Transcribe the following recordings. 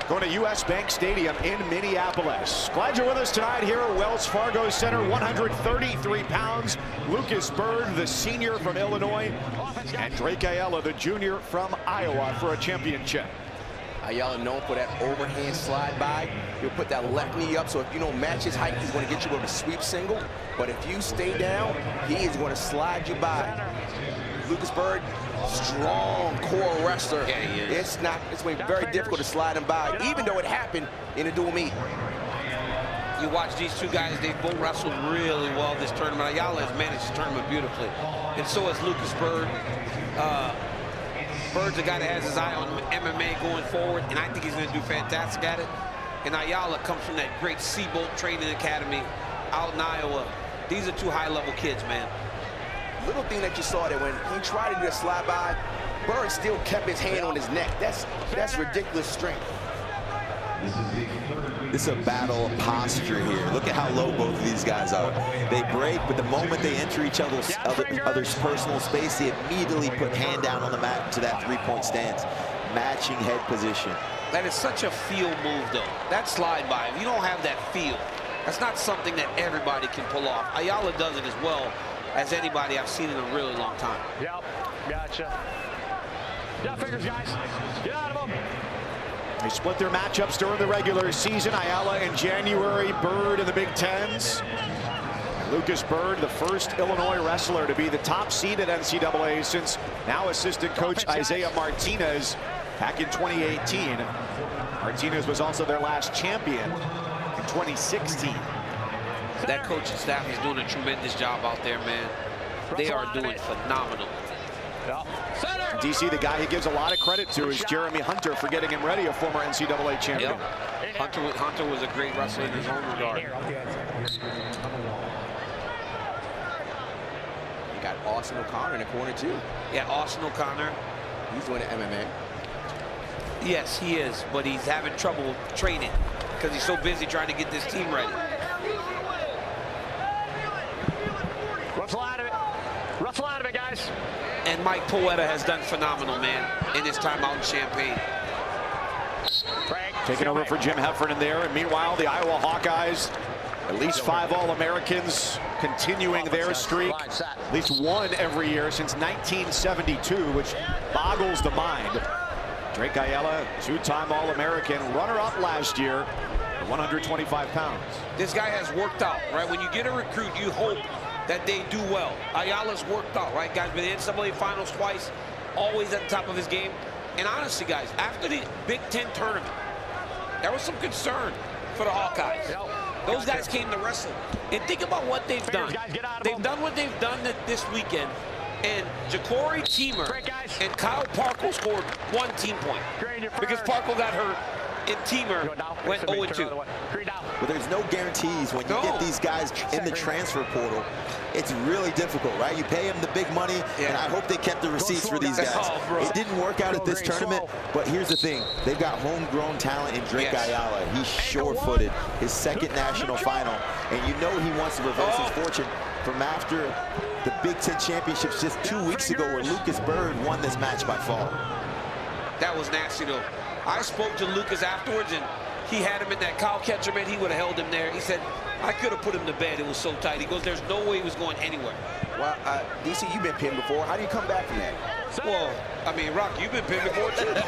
going to U.S. Bank Stadium in Minneapolis. Glad you're with us tonight here at Wells Fargo Center. 133 pounds. Lucas Byrd, the senior from Illinois, and Drake Ayala, the junior from Iowa, for a championship. Ayala known for that overhand slide by. He'll put that left knee up, so if you don't match his height, he's going to get you with a sweep single. But if you stay down, he is going to slide you by. Lucas Byrd, strong core wrestler. Yeah, he is. It's going to be very difficult to slide him by, even though it happened in a dual meet. You watch these two guys, they both wrestled really well this tournament. Ayala has managed this tournament beautifully. And so has Lucas Byrd. Bird's a guy that has his eye on MMA going forward, and I think he's going to do fantastic at it. And Ayala comes from that great Seabolt Training Academy out in Iowa. These are two high-level kids, man. Little thing that you saw that when he tried to do a slide by, Byrd still kept his hand on his neck. That's ridiculous strength. This is a battle of posture here. Look at how low both of these guys are. They break, but the moment they enter each other's personal space, they immediately put hand down on the mat to that three-point stance, matching head position. That is such a feel move, though. That slide by, if you don't have that feel, that's not something that everybody can pull off. Ayala does it as well as anybody I've seen in a really long time. Yep, gotcha. Down fingers, guys. Get out of them. They split their matchups during the regular season. Ayala in January, Byrd in the Big Tens. And Lucas Byrd, the first Illinois wrestler to be the top seed at NCAA since now assistant coach Isaiah Martinez back in 2018. Martinez was also their last champion in 2016. That coaching staff is doing a tremendous job out there, man. They are doing phenomenal. DC, the guy he gives a lot of credit to is Jeremy Hunter for getting him ready, a former NCAA champion. Yep. Hunter was a great wrestler in his own regard. You got Austin O'Connor in the corner, too. Yeah, Austin O'Connor. He's doing the MMA. Yes, he is, but he's having trouble training because he's so busy trying to get this team ready. Ruffle out of it. Ruffle out of it, guys. And Mike Poeta has done phenomenal, man, in his time out in Champaign. Taking over for Jim Heffernan there. And meanwhile, the Iowa Hawkeyes, at least 5 All-Americans, continuing their streak. At least one every year since 1972, which boggles the mind. Drake Ayala, 2-time All-American, runner-up last year at 125 pounds. This guy has worked out, right? When you get a recruit, you hope that they do well. Ayala's worked out, right? Guys, been in NCAA finals twice, always at the top of his game. And honestly, guys, after the Big Ten tournament, there was some concern for the Hawkeyes. Those guys came to wrestle. And think about what they've done. They've done what they've done this weekend. And Ja'Cory Teamer and Kyle Parkle scored 1 team point because Parkle got hurt and Teamer went 0-2. But there's no guarantees when you get these guys in the transfer portal. It's really difficult, right? You pay them the big money, and I hope they kept the receipts for these guys. It didn't work out at this tournament, but here's the thing. They've got homegrown talent in Drake Ayala. He's sure-footed, his second national final, and you know he wants to reverse his fortune from after the Big Ten championships just 2 weeks ago where Lucas Byrd won this match by fall. That was nasty, though. I spoke to Lucas afterwards, and he had him in that cow catcher, man. He would have held him there. He said, I could have put him to bed. It was so tight. He goes, there's no way he was going anywhere. Well, DC, you've been pinned before. How do you come back from that? Well, I mean, Rock, you've been pinned before, too. Rock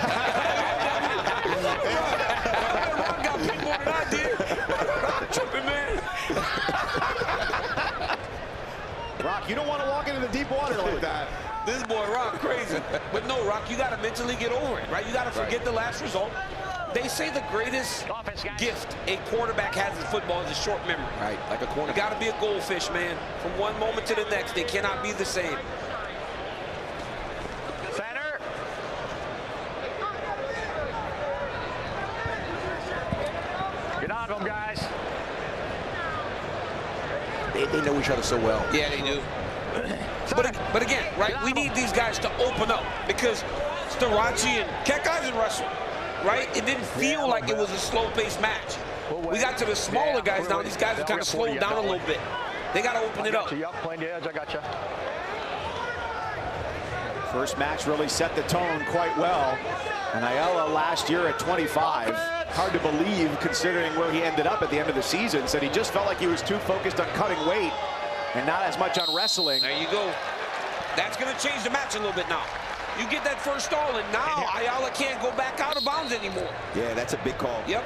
got pinned more than I did. Rock tripping, man. Rock, you don't want to walk into the deep water like that. This boy Rock crazy. But no, Rock, you got to mentally get over it, right? You got to forget the last result. They say the greatest gift a quarterback has in football is a short memory. Right, like a corner. You got to be a goldfish, man. From one moment to the next, they cannot be the same. Center. Get out of them, guys. They know each other so well. Yeah, they do. But again, right, we need these guys to open up because Starachi and Kekai's wrestle, right? It didn't feel like it was a slow-paced match. We got to the smaller guys now. These guys are kind of slowed down a little bit. They got to open it up. Playing the edge, I got you. First match really set the tone quite well. And Ayala last year at 25, hard to believe considering where he ended up at the end of the season, said he just felt like he was too focused on cutting weight and not as much on wrestling. There you go. That's going to change the match a little bit now. You get that first stall, and now Ayala can't go back out of bounds anymore. Yeah, that's a big call. Yep.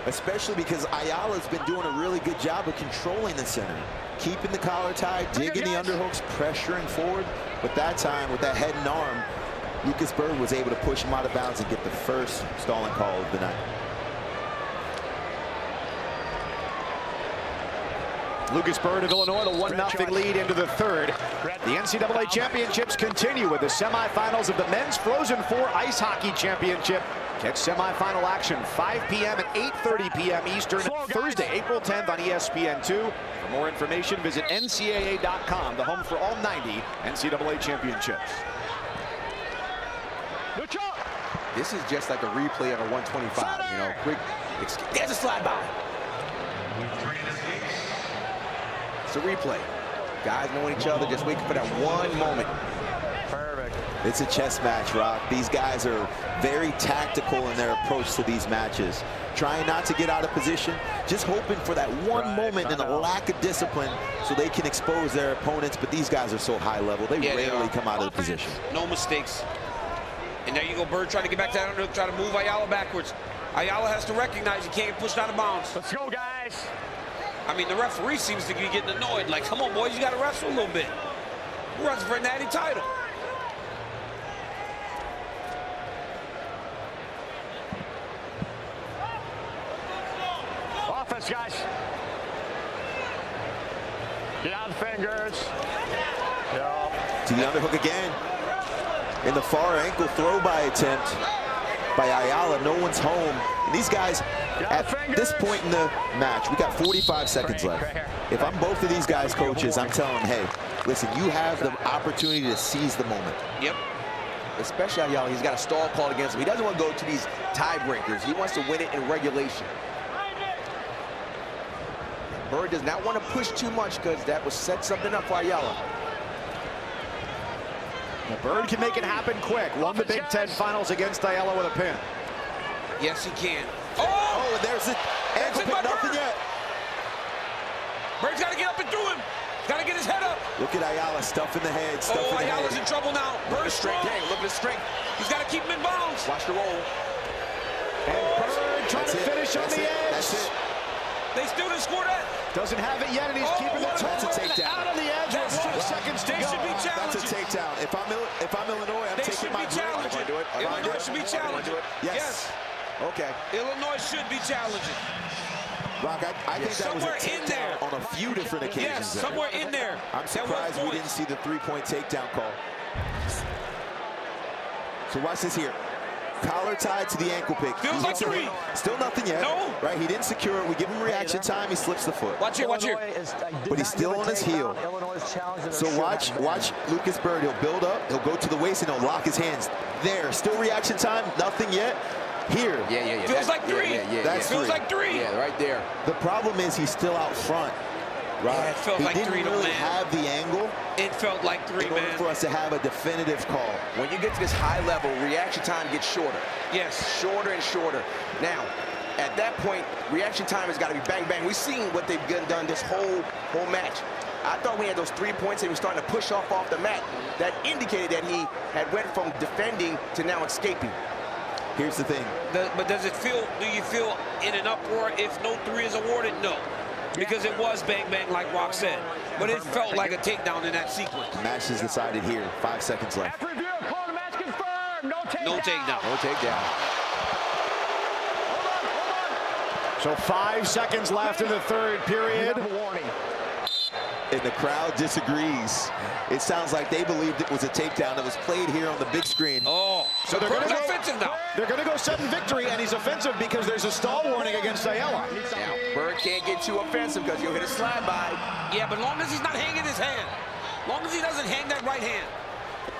Especially because Ayala's been doing a really good job of controlling the center. Keeping the collar tied, digging the underhooks, pressuring forward. But that time, with that head and arm, Lucas Byrd was able to push him out of bounds and get the first stalling call of the night. Lucas Byrd of Illinois, the 1-0 lead into the third. The NCAA championships continue with the semifinals of the Men's Frozen Four Ice Hockey Championship. Catch semifinal action 5 p.m. and 8:30 p.m. Eastern Thursday, April 10th on ESPN2. For more information, visit NCAA.com, the home for all 90 NCAA championships. This is just like a replay of a 125, you know, quick. There's a slide by. It's a replay. Guys knowing each other, just waiting for that one moment. Perfect. It's a chess match, Rock. These guys are very tactical in their approach to these matches. Trying not to get out of position, just hoping for that one moment and a lack of discipline so they can expose their opponents. But these guys are so high level, they rarely come out of the position. No mistakes. And there you go, Byrd trying to get back to that underhook, try to move Ayala backwards. Ayala has to recognize he can't get pushed out of bounds. Let's go, guys. I mean, the referee seems to be getting annoyed. Like, come on, boys, you got to wrestle a little bit. We're wrestling for a natty title. Offense, guys. Get out the fingers. To the underhook again. In the far ankle throw by attempt by Ayala. No one's home. And these guys, at this point in the match, we got 45 seconds left. If I'm both of these guys' coaches, I'm telling them, hey, listen, you have the opportunity to seize the moment. Yep. Especially Ayala, he's got a stall called against him. He doesn't want to go to these tiebreakers. He wants to win it in regulation. Byrd does not want to push too much because that would set something up for Ayala. Byrd can make it happen quick. Won the Big Ten Finals against Ayala with a pin. Yes, he can. Oh, and there's it. Ankle pick, nothing yet. Byrd's got to get up and through him. He's got to get his head up. Look at Ayala stuffing the head, stuffing the head. Ayala's in trouble now. Byrd's strong. Look at his strength. He's got to keep him in bounds. Watch the roll. And Byrd trying to finish on the edge. That's it. They still didn't score that. Doesn't have it yet, and he's keeping the toe. That's a takedown. Out on the edge with 1 second to go. Should be That's a challenging. takedown. If I'm Illinois, I'm taking my challenge. Illinois should be challenging. Yes. Okay. Illinois should be challenging. Rock, I think that was a Somewhere in there. takedown on a few different occasions. Yes, somewhere in there. I'm surprised we didn't see the three-point takedown call. So watch this here. Collar tied to the ankle pick. Feels like three. Still nothing yet. No. Right, he didn't secure it. We give him reaction time. He slips the foot. Watch here, watch here. But he's still on his heel. So watch Lucas Byrd. He'll build up. He'll go to the waist and he'll lock his hands. There, still reaction time. Nothing yet. Here. Yeah. Feels like three. That's feels like three. Yeah, right there. The problem is he's still out front. Right. Yeah, it felt like he three didn't to really man. have the angle It felt like three, in order man. for us to have a definitive call. When you get to this high level, reaction time gets shorter. Yes. Shorter and shorter. Now, at that point, reaction time has got to be bang, bang. We've seen what they've done this whole match. I thought we had those 3 points and he was starting to push off the mat. That indicated that he had went from defending to now escaping. Here's the thing. But do you feel in an uproar if no three is awarded? No. Because it was bang, bang, like Rock said. But it felt like a takedown in that sequence. Match is decided here. 5 seconds left. After review, call the match confirmed. No takedown. No takedown. No takedown. Hold on. So 5 seconds left in the third period. Warning. And the crowd disagrees. It sounds like they believed it was a takedown that was played here on the big screen. Oh, So they're going to go offensive now. They're going to go sudden victory, and he's offensive because there's a stall warning against Ayala. Now, Byrd can't get too offensive because you'll hit a slide by. Yeah, but long as he's not hanging his hand, long as he doesn't hang that right hand,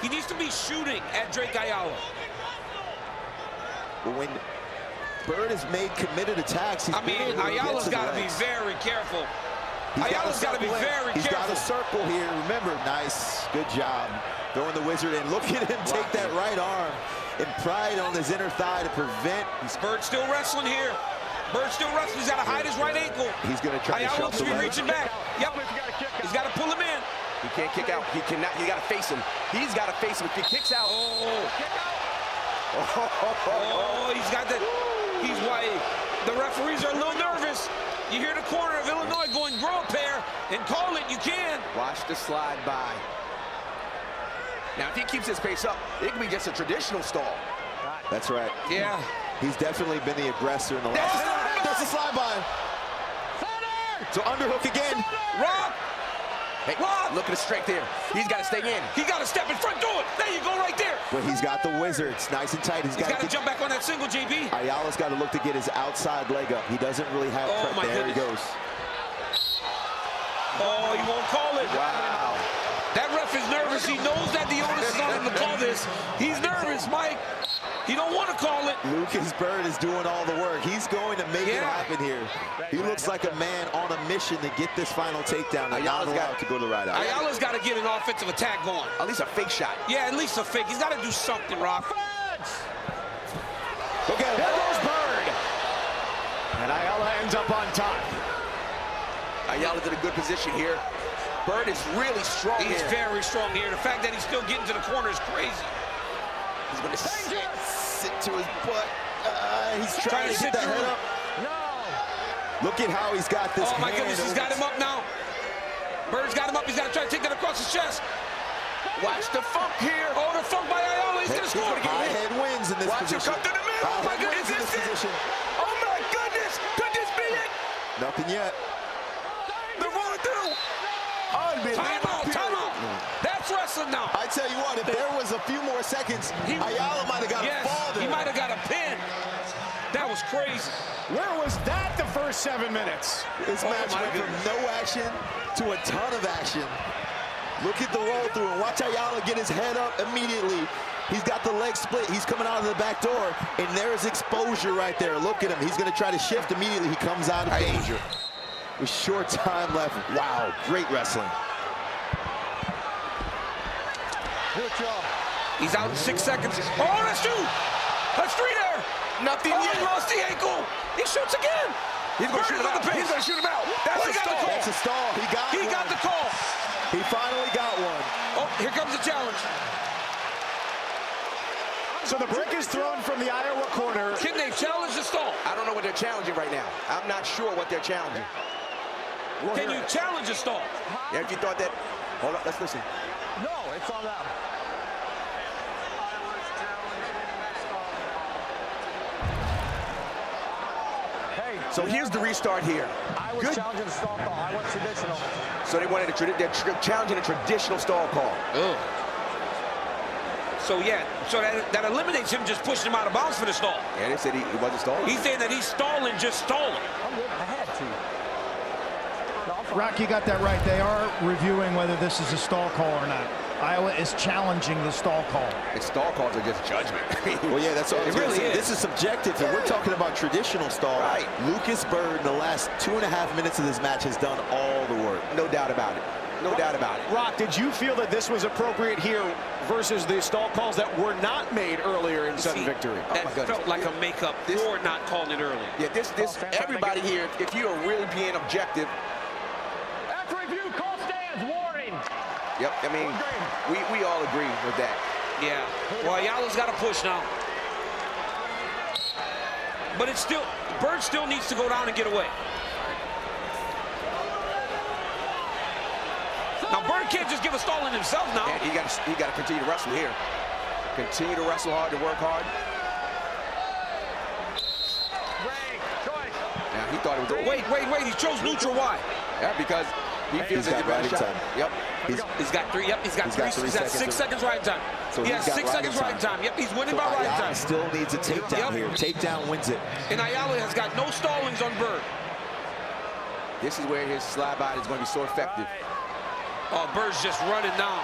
he needs to be shooting at Drake Ayala. But when Byrd has made committed attacks, he's Ayala's got to be very careful. Ayala's got to be very He's got careful. a circle here. Remember, nice, good job throwing the wizard in. Look at him take that right arm and pride on his inner thigh to prevent. Byrd still wrestling here. Byrd still wrestling. He's got to hide his right ankle. He's going to try to Ayala shove the be leg. reaching back. Yep. He's got to pull him in. He can't kick out. He cannot. He got to face him. He's got to face him. If he kicks out. Oh, he's got that. He's why the referees are a little nervous. You hear the corner of Illinois going, grow a pair and call it. You can. Watch the slide by. Now, if he keeps his pace up, it could be just a traditional stall. That's right. Yeah. He's definitely been the aggressor in the last. That's a slide by. So underhook again. Rock. Hey, Rock. look at the strength here. He's got to stay in. He got to step in front, do it. There you go, right there. But he's got the wizards nice and tight. He's got to jump back on that single, JB. Ayala's got to look to get his outside leg up. He doesn't really have prep. My There he goodness. goes. Oh, he won't call it. Wow. That ref is nervous. He knows that the onus is on him to call this. He's nervous, Mike. He don't want to call it. Lucas Byrd is doing all the work. He's going to make it happen here. He looks like a man on a mission to get this final takedown. Ayala's got to go to the right eye. Ayala's got to get an offensive attack going. At least a fake shot. Yeah, at least a fake. He's got to do something, Rock. Okay, there goes Byrd. And Ayala ends up on top. Ayala's in a good position here. Byrd is really strong here. He's very strong here. The fact that he's still getting to the corner is crazy. He's going to sit to his butt. He's trying to sit the head up. Look at how he's got this. Oh, my goodness, he's got him up now. Byrd's got him up. He's got to try to take that across his chest. Watch the funk here. Oh, the funk by Ayala. He's going to score. High head wins in this position. Watch him come to the middle. Oh, my goodness, is this it? Oh, my goodness. Could this be it? Nothing yet. They're rolling through. Unbelievable. Time out. That's wrestling now. I tell you what, if there was a few more seconds, Ayala might have got a fall there. He might have got a pin. That was crazy. Where was that the first 7 minutes? This match went from no action to a ton of action. Look at the roll through and watch Ayala get his head up immediately. He's got the leg split. He's coming out of the back door, and there's exposure right there. Look at him. He's going to try to shift immediately. He comes out of danger. With short time left. Wow, great wrestling. Good job. He's out in 6 seconds. Oh, that's 2. That's 3 there. Nothing yet. He lost the ankle. He shoots again. He's going to shoot him out. He's going to shoot him out. That's a stall. That's a stall. He got the call. He finally got one. Oh, here comes the challenge. So the brick is thrown from the Iowa corner. Can they challenge the stall? I don't know what they're challenging right now. I'm not sure what they're challenging. Can you challenge a stall? Yeah, if you thought that. Hold on, let's listen. No, it's on that. Hey, So here's the restart here. I was challenging the stall call. I went traditional. So they wanted they're challenging a traditional stall call. Ugh. So yeah, so that eliminates him just pushing him out of bounds for the stall. Yeah, they said he wasn't stalling. He's saying that he's stalling, just stalling. I had to. Rock, you got that right. They are reviewing whether this is a stall call or not. Iowa is challenging the stall call. And stall calls are just judgment. Well, yeah, that's what I was really gonna say. is. This is subjective, and we're talking about traditional stall. Right. Lucas Byrd, in the last 2.5 minutes of this match, has done all the work. No doubt about it. No doubt about it. Rock, did you feel that this was appropriate here versus the stall calls that were not made earlier in sudden victory? That felt like a makeup for not calling it early. Yeah, everybody here, if you are really being objective. After review, call stands, warning. Yep, I mean, we all agree with that. Yeah. Well, Ayala's got to push now. But it's still, Byrd still needs to go down and get away. Now, Byrd can't just give a stall in himself now. And he got to continue to wrestle here. Continue to wrestle hard, to work hard. Now, he thought it was over. Wait. He chose neutral. Why? Yeah, because he feels He's that got riding time. Yep. He's got 3. Yep, he's got 3 got 6 seconds riding time. So he has he's got 6 seconds riding time. Yep, he's winning by riding Ayala time. still needs a takedown here. Takedown wins it. And Ayala has got no stallings on Byrd. This is where his slide by is going to be so effective. Oh, Bird's just running now.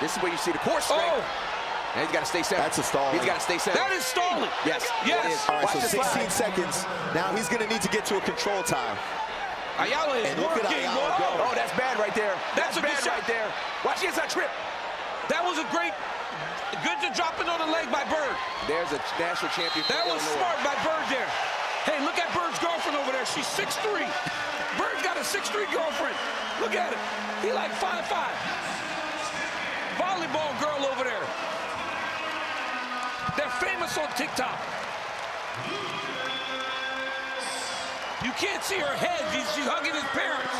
This is where you see the core strength. Oh! And he's got to stay centered. That's a stall. He's got to stay centered. That is stalling. Yes. Yes. All right, Watch so the 16 slide. seconds. Now he's going to need to get to a control time. Ayala is And look at working. Ayala Whoa. go. Oh, that's bad right there. That's a good bad shot. right there. Watch the inside trip. That was a great Good to dropping on the leg by Byrd. There's a national champion. That was smart by Byrd there. Hey, look at Bird's girlfriend over there. She's 6'3". Bird's got a 6'3" girlfriend. Look at him. He like 5'5". Volleyball girl over there. They're famous on TikTok. You can't see her head. She's hugging his parents.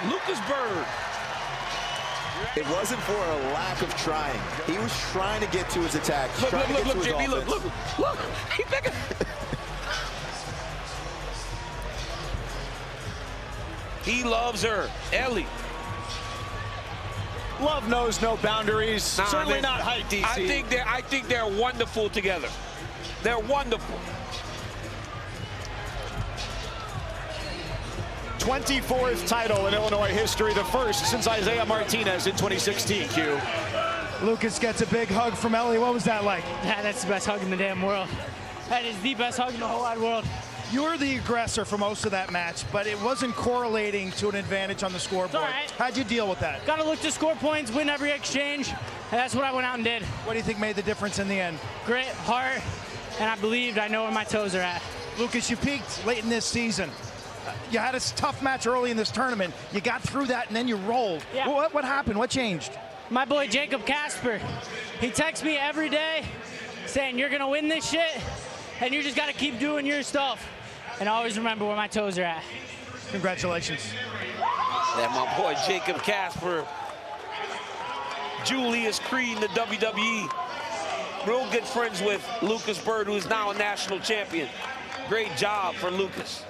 Lucas Byrd. It wasn't for a lack of trying. He was trying to get to his attack. Look, JB, look. He picking. He loves her, Ellie. Love knows no boundaries. Certainly not height, DC. I think they're wonderful together. They're wonderful. 24th title in Illinois history, the first since Isaiah Martinez in 2016, Q. Lucas gets a big hug from Ellie. What was that like? Yeah, that's the best hug in the damn world. That is the best hug in the whole wide world. You were the aggressor for most of that match, but it wasn't correlating to an advantage on the scoreboard. It's all right. How'd you deal with that? Got to look to score points, win every exchange, and that's what I went out and did. What do you think made the difference in the end? Grit, heart, and I believed I know where my toes are at. Lucas, you peaked late in this season. You had a tough match early in this tournament. You got through that, and then you rolled. Yeah. What happened? What changed? My boy Jacob Casper, he texts me every day saying, you're going to win this shit, and you just got to keep doing your stuff. And always remember where my toes are at. Congratulations. That my boy Jacob Casper, Julius Creed in the WWE. Real good friends with Lucas Byrd, who is now a national champion. Great job for Lucas.